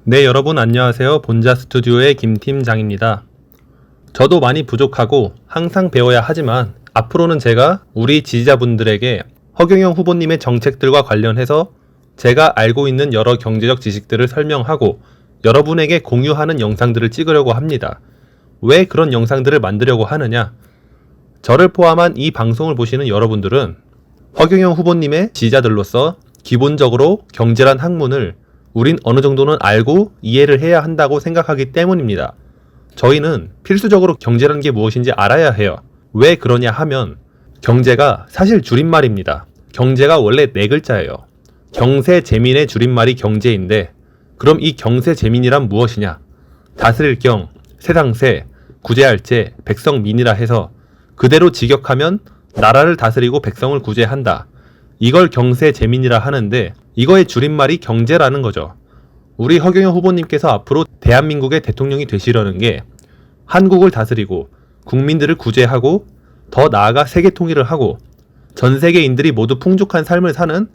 네, 여러분 안녕하세요. 본자 스튜디오의 김 팀장입니다. 저도 많이 부족하고 항상 배워야 하지만 앞으로는 제가 우리 지지자분들에게 허경영 후보님의 정책들과 관련해서 제가 알고 있는 여러 경제적 지식들을 설명하고 여러분에게 공유하는 영상들을 찍으려고 합니다. 왜 그런 영상들을 만들려고 하느냐? 저를 포함한 이 방송을 보시는 여러분들은 허경영 후보님의 지지자들로서 기본적으로 경제란 학문을 우린 어느 정도는 알고 이해를 해야 한다고 생각하기 때문입니다. 저희는 필수적으로 경제라는 게 무엇인지 알아야 해요. 왜 그러냐 하면 경제가 사실 줄임말입니다. 경제가 원래 4글자예요. 경세재민의 줄임말이 경제인데 그럼 이 경세재민이란 무엇이냐? 다스릴 경, 세상세, 구제할 제, 백성민이라 해서 그대로 직역하면 나라를 다스리고 백성을 구제한다. 이걸 경세재민이라 하는데 이거의 줄임말이 경제라는 거죠. 우리 허경영 후보님께서 앞으로 대한민국의 대통령이 되시려는 게 한국을 다스리고 국민들을 구제하고 더 나아가 세계 통일을 하고 전 세계인들이 모두 풍족한 삶을 사는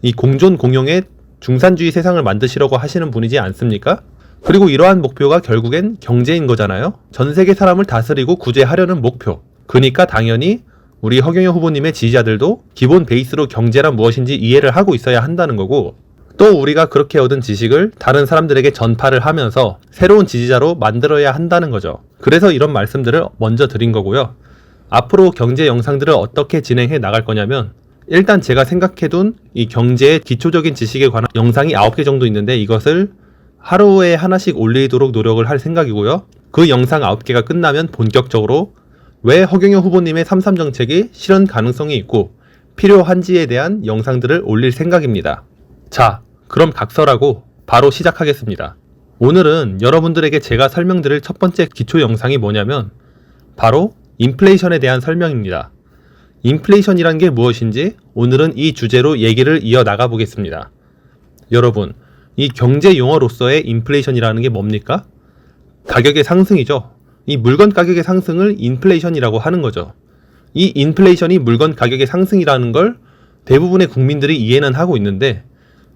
이 공존공용의 중산주의 세상을 만드시려고 하시는 분이지 않습니까? 그리고 이러한 목표가 결국엔 경제인 거잖아요. 전 세계 사람을 다스리고 구제하려는 목표. 그러니까 당연히 우리 허경영 후보님의 지지자들도 기본 베이스로 경제란 무엇인지 이해를 하고 있어야 한다는 거고, 또 우리가 그렇게 얻은 지식을 다른 사람들에게 전파를 하면서 새로운 지지자로 만들어야 한다는 거죠. 그래서 이런 말씀들을 먼저 드린 거고요. 앞으로 경제 영상들을 어떻게 진행해 나갈 거냐면, 일단 제가 생각해둔 이 경제의 기초적인 지식에 관한 영상이 9개 정도 있는데 이것을 하루에 하나씩 올리도록 노력을 할 생각이고요. 그 영상 9개가 끝나면 본격적으로 왜 허경영 후보님의 3.3 정책이 실현 가능성이 있고 필요한지에 대한 영상들을 올릴 생각입니다. 자, 그럼 각설하고 바로 시작하겠습니다. 오늘은 여러분들에게 제가 설명드릴 첫 번째 기초 영상이 뭐냐면 바로 인플레이션에 대한 설명입니다. 인플레이션이란 게 무엇인지 오늘은 이 주제로 얘기를 이어나가 보겠습니다. 여러분, 이 경제 용어로서의 인플레이션이라는 게 뭡니까? 가격의 상승이죠. 이 물건 가격의 상승을 인플레이션이라고 하는 거죠. 이 인플레이션이 물건 가격의 상승이라는 걸 대부분의 국민들이 이해는 하고 있는데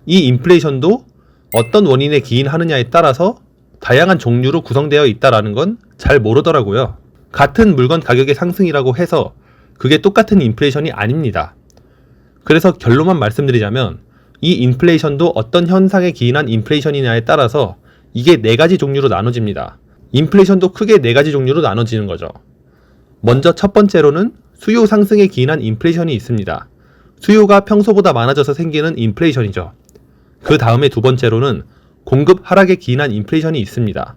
이 인플레이션도 어떤 원인에 기인하느냐에 따라서 다양한 종류로 구성되어 있다는 건 잘 모르더라고요. 같은 물건 가격의 상승이라고 해서 그게 똑같은 인플레이션이 아닙니다. 그래서 결론만 말씀드리자면 이 인플레이션도 어떤 현상에 기인한 인플레이션이냐에 따라서 이게 4가지 종류로 나눠집니다. 인플레이션도 크게 4가지 종류로 나눠지는 거죠. 먼저 첫 번째로는 수요 상승에 기인한 인플레이션이 있습니다. 수요가 평소보다 많아져서 생기는 인플레이션이죠. 그 다음에 두 번째로는 공급 하락에 기인한 인플레이션이 있습니다.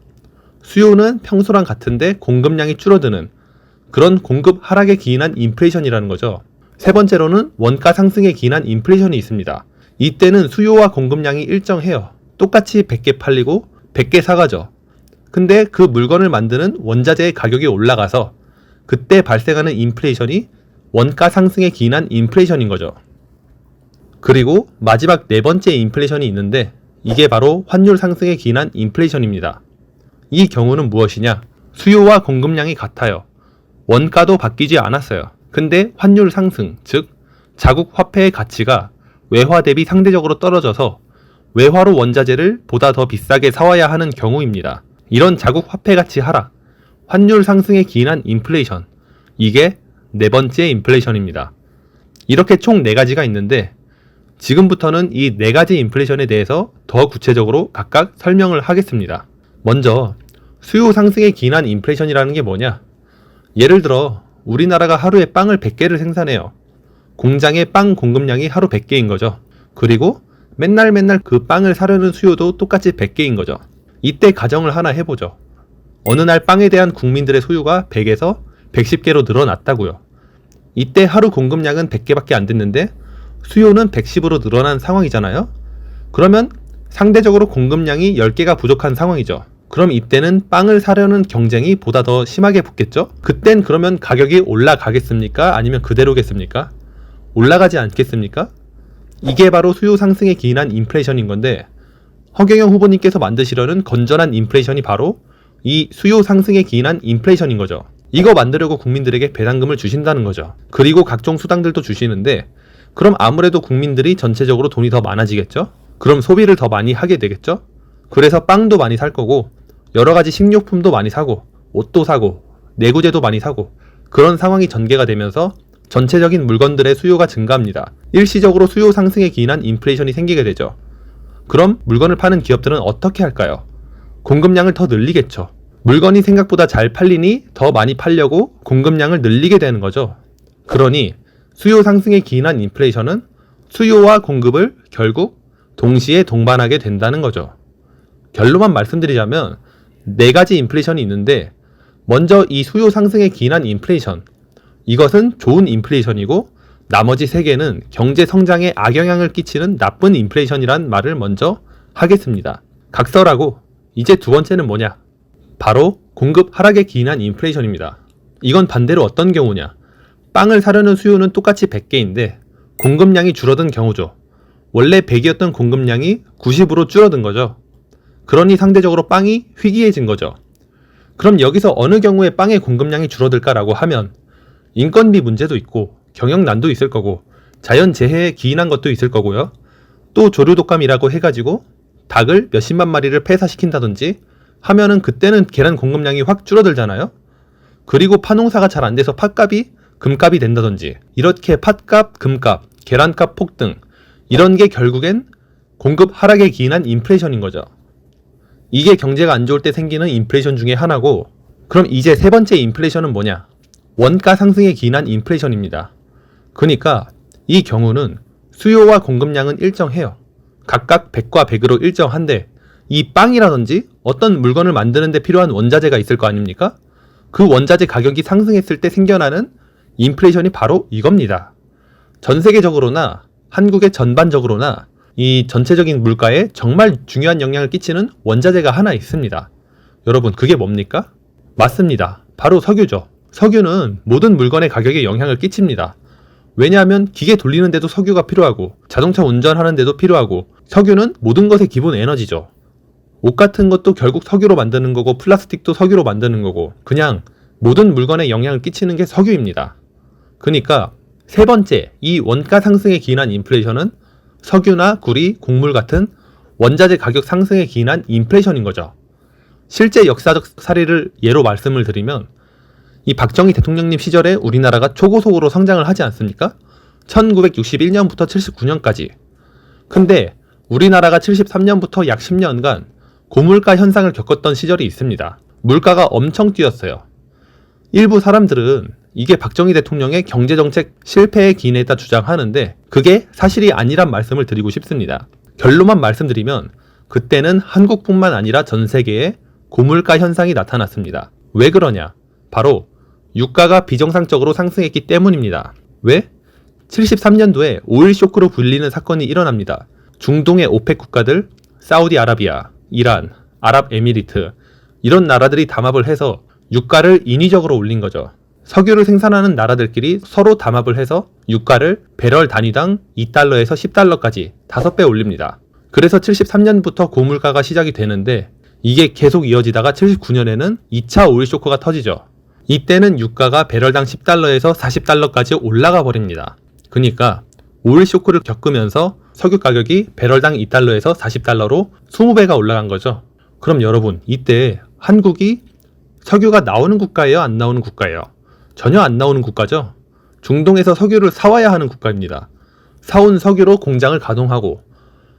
수요는 평소랑 같은데 공급량이 줄어드는 그런 공급 하락에 기인한 인플레이션이라는 거죠. 세 번째로는 원가 상승에 기인한 인플레이션이 있습니다. 이때는 수요와 공급량이 일정해요. 똑같이 100개 팔리고 100개 사가죠. 근데 그 물건을 만드는 원자재의 가격이 올라가서 그때 발생하는 인플레이션이 원가 상승에 기인한 인플레이션인 거죠. 그리고 마지막 4번째 인플레이션이 있는데 이게 바로 환율 상승에 기인한 인플레이션입니다. 이 경우는 무엇이냐? 수요와 공급량이 같아요. 원가도 바뀌지 않았어요. 근데 환율 상승, 즉 자국 화폐의 가치가 외화 대비 상대적으로 떨어져서 외화로 원자재를 보다 더 비싸게 사와야 하는 경우입니다. 이런 자국 화폐 가치 하락, 환율 상승에 기인한 인플레이션, 이게 4번째 인플레이션입니다. 이렇게 총 4가지가 있는데 지금부터는 이 4가지 인플레이션에 대해서 더 구체적으로 각각 설명을 하겠습니다. 먼저 수요 상승에 기인한 인플레이션이라는 게 뭐냐? 예를 들어 우리나라가 하루에 빵을 100개를 생산해요. 공장의 빵 공급량이 하루 100개인 거죠. 그리고 맨날 그 빵을 사려는 수요도 똑같이 100개인 거죠. 이때 가정을 하나 해보죠. 어느 날 빵에 대한 국민들의 소유가 100에서 110개로 늘어났다고요. 이때 하루 공급량은 100개밖에 안 됐는데 수요는 110으로 늘어난 상황이잖아요. 그러면 상대적으로 공급량이 10개가 부족한 상황이죠. 그럼 이때는 빵을 사려는 경쟁이 보다 더 심하게 붙겠죠? 그땐 그러면 가격이 올라가겠습니까? 아니면 그대로겠습니까? 올라가지 않겠습니까? 이게 바로 수요 상승에 기인한 인플레이션인 건데 허경영 후보님께서 만드시려는 건전한 인플레이션이 바로 이 수요 상승에 기인한 인플레이션인 거죠. 이거 만들려고 국민들에게 배당금을 주신다는 거죠. 그리고 각종 수당들도 주시는데 그럼 아무래도 국민들이 전체적으로 돈이 더 많아지겠죠? 그럼 소비를 더 많이 하게 되겠죠? 그래서 빵도 많이 살 거고 여러 가지 식료품도 많이 사고 옷도 사고 내구재도 많이 사고 그런 상황이 전개가 되면서 전체적인 물건들의 수요가 증가합니다. 일시적으로 수요 상승에 기인한 인플레이션이 생기게 되죠. 그럼 물건을 파는 기업들은 어떻게 할까요? 공급량을 더 늘리겠죠. 물건이 생각보다 잘 팔리니 더 많이 팔려고 공급량을 늘리게 되는 거죠. 그러니 수요 상승에 기인한 인플레이션은 수요와 공급을 결국 동시에 동반하게 된다는 거죠. 결론만 말씀드리자면 4가지 인플레이션이 있는데 먼저 이 수요 상승에 기인한 인플레이션, 이것은 좋은 인플레이션이고 나머지 3개는 경제 성장에 악영향을 끼치는 나쁜 인플레이션이란 말을 먼저 하겠습니다. 각설하고 이제 2번째는 뭐냐? 바로 공급 하락에 기인한 인플레이션입니다. 이건 반대로 어떤 경우냐? 빵을 사려는 수요는 똑같이 100개인데 공급량이 줄어든 경우죠. 원래 100이었던 공급량이 90으로 줄어든 거죠. 그러니 상대적으로 빵이 희귀해진 거죠. 그럼 여기서 어느 경우에 빵의 공급량이 줄어들까라고 하면 인건비 문제도 있고 경영난도 있을 거고 자연재해에 기인한 것도 있을 거고요. 또 조류독감이라고 해가지고 닭을 몇십만 마리를 폐사시킨다든지 하면은 그때는 계란 공급량이 확 줄어들잖아요. 그리고 파농사가 잘 안 돼서 팥값이 금값이 된다든지 이렇게 팥값, 금값, 계란값 폭등 이런 게 결국엔 공급 하락에 기인한 인플레이션인 거죠. 이게 경제가 안 좋을 때 생기는 인플레이션 중에 하나고 그럼 이제 3번째 인플레이션은 뭐냐? 원가 상승에 기인한 인플레이션입니다. 그러니까 이 경우는 수요와 공급량은 일정해요. 각각 100과 100으로 일정한데 이 빵이라든지 어떤 물건을 만드는 데 필요한 원자재가 있을 거 아닙니까? 그 원자재 가격이 상승했을 때 생겨나는 인플레이션이 바로 이겁니다. 전 세계적으로나 한국의 전반적으로나 이 전체적인 물가에 정말 중요한 영향을 끼치는 원자재가 하나 있습니다. 여러분 그게 뭡니까? 맞습니다. 바로 석유죠. 석유는 모든 물건의 가격에 영향을 끼칩니다. 왜냐하면 기계 돌리는데도 석유가 필요하고 자동차 운전하는데도 필요하고 석유는 모든 것의 기본 에너지죠. 옷 같은 것도 결국 석유로 만드는 거고 플라스틱도 석유로 만드는 거고 그냥 모든 물건에 영향을 끼치는 게 석유입니다. 그러니까 3번째 이 원가 상승에 기인한 인플레이션은 석유나 구리, 곡물 같은 원자재 가격 상승에 기인한 인플레이션인 거죠. 실제 역사적 사례를 예로 말씀을 드리면 이 박정희 대통령님 시절에 우리나라가 초고속으로 성장을 하지 않습니까? 1961년부터 79년까지. 근데 우리나라가 73년부터 약 10년간 고물가 현상을 겪었던 시절이 있습니다. 물가가 엄청 뛰었어요. 일부 사람들은 이게 박정희 대통령의 경제정책 실패에 기인했다 주장하는데 그게 사실이 아니란 말씀을 드리고 싶습니다. 결론만 말씀드리면 그때는 한국뿐만 아니라 전 세계에 고물가 현상이 나타났습니다. 왜 그러냐? 바로 유가가 비정상적으로 상승했기 때문입니다. 왜? 73년도에 오일 쇼크로 불리는 사건이 일어납니다. 중동의 오펙 국가들, 사우디아라비아, 이란, 아랍에미리트 이런 나라들이 담합을 해서 유가를 인위적으로 올린 거죠. 석유를 생산하는 나라들끼리 서로 담합을 해서 유가를 배럴 단위당 2달러에서 10달러까지 5배 올립니다. 그래서 73년부터 고물가가 시작이 되는데 이게 계속 이어지다가 79년에는 2차 오일 쇼크가 터지죠. 이때는 유가가 배럴당 10달러에서 40달러까지 올라가 버립니다. 그러니까 오일 쇼크를 겪으면서 석유 가격이 배럴당 2달러에서 40달러로 20배가 올라간 거죠. 그럼 여러분 이때 한국이 석유가 나오는 국가예요? 안 나오는 국가예요? 전혀 안 나오는 국가죠. 중동에서 석유를 사와야 하는 국가입니다. 사온 석유로 공장을 가동하고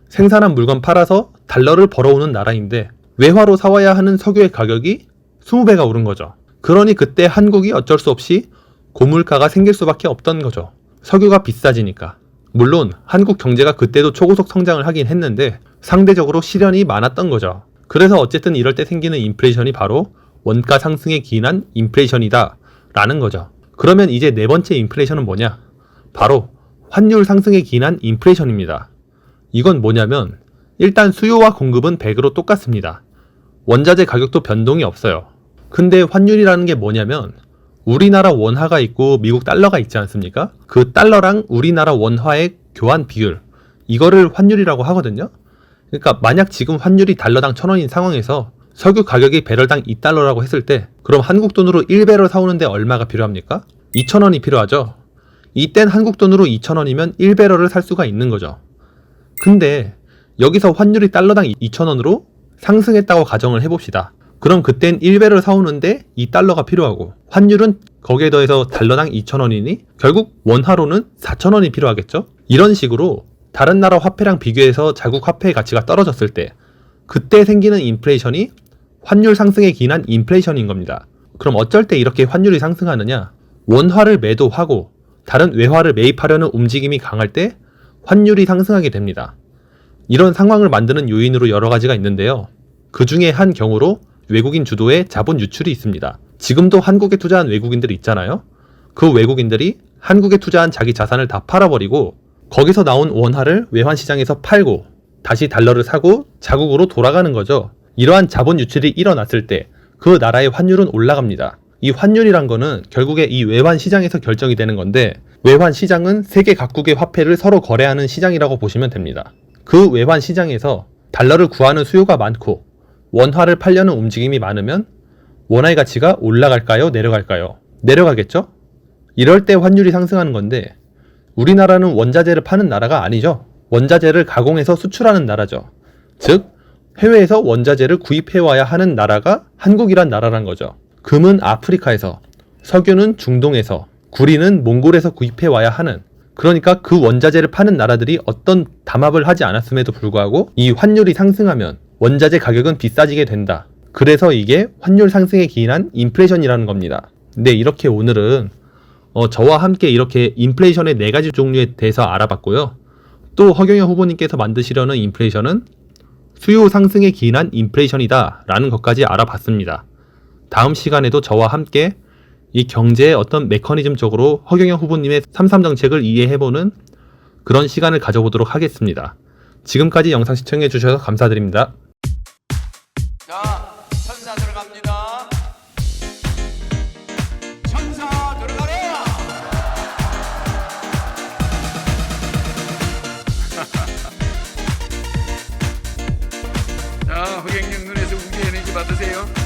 생산한 물건 팔아서 달러를 벌어오는 나라인데 외화로 사와야 하는 석유의 가격이 20배가 오른 거죠. 그러니 그때 한국이 어쩔 수 없이 고물가가 생길 수밖에 없던 거죠. 석유가 비싸지니까. 물론 한국 경제가 그때도 초고속 성장을 하긴 했는데 상대적으로 시련이 많았던 거죠. 그래서 어쨌든 이럴 때 생기는 인플레이션이 바로 원가 상승에 기인한 인플레이션이다 라는 거죠. 그러면 이제 4번째 인플레이션은 뭐냐? 바로 환율 상승에 기인한 인플레이션입니다. 이건 뭐냐면 일단 수요와 공급은 100으로 똑같습니다. 원자재 가격도 변동이 없어요. 근데 환율이라는 게 뭐냐면 우리나라 원화가 있고 미국 달러가 있지 않습니까? 그 달러랑 우리나라 원화의 교환 비율 이거를 환율이라고 하거든요. 그러니까 만약 지금 환율이 달러당 1,000원인 상황에서 석유 가격이 배럴당 2달러라고 했을 때 그럼 한국 돈으로 1배럴 사오는데 얼마가 필요합니까? 2,000원이 필요하죠. 이땐 한국 돈으로 2,000원이면 1배럴을 살 수가 있는 거죠. 근데 여기서 환율이 달러당 2,000원으로 상승했다고 가정을 해봅시다. 그럼 그땐 1배를 사오는데 2달러가 필요하고 환율은 거기에 더해서 달러당 2,000원이니 결국 원화로는 4,000원이 필요하겠죠? 이런 식으로 다른 나라 화폐랑 비교해서 자국 화폐의 가치가 떨어졌을 때 그때 생기는 인플레이션이 환율 상승에 기인한 인플레이션인 겁니다. 그럼 어쩔 때 이렇게 환율이 상승하느냐? 원화를 매도하고 다른 외화를 매입하려는 움직임이 강할 때 환율이 상승하게 됩니다. 이런 상황을 만드는 요인으로 여러 가지가 있는데요. 그 중에 한 경우로 외국인 주도의 자본 유출이 있습니다. 지금도 한국에 투자한 외국인들이 있잖아요. 그 외국인들이 한국에 투자한 자기 자산을 다 팔아버리고 거기서 나온 원화를 외환시장에서 팔고 다시 달러를 사고 자국으로 돌아가는 거죠. 이러한 자본 유출이 일어났을 때 그 나라의 환율은 올라갑니다. 이 환율이란 거는 결국에 이 외환시장에서 결정이 되는 건데 외환시장은 세계 각국의 화폐를 서로 거래하는 시장이라고 보시면 됩니다. 그 외환시장에서 달러를 구하는 수요가 많고 원화를 팔려는 움직임이 많으면 원화의 가치가 올라갈까요? 내려갈까요? 내려가겠죠? 이럴 때 환율이 상승하는 건데 우리나라는 원자재를 파는 나라가 아니죠. 원자재를 가공해서 수출하는 나라죠. 즉 해외에서 원자재를 구입해와야 하는 나라가 한국이란 나라란 거죠. 금은 아프리카에서, 석유는 중동에서, 구리는 몽골에서 구입해와야 하는, 그러니까 그 원자재를 파는 나라들이 어떤 담합을 하지 않았음에도 불구하고 이 환율이 상승하면 원자재 가격은 비싸지게 된다. 그래서 이게 환율 상승에 기인한 인플레이션이라는 겁니다. 근데 이렇게 오늘은 저와 함께 이렇게 인플레이션의 4가지 종류에 대해서 알아봤고요. 또 허경영 후보님께서 만드시려는 인플레이션은 수요 상승에 기인한 인플레이션이다 라는 것까지 알아봤습니다. 다음 시간에도 저와 함께 이 경제의 어떤 메커니즘적으로 허경영 후보님의 3.3 정책을 이해해보는 그런 시간을 가져보도록 하겠습니다. 지금까지 영상 시청해주셔서 감사드립니다. 자, 천사 들어갑니다. 천사 들어가라. 자, 허경영 눈에서 우주 에너지 받으세요.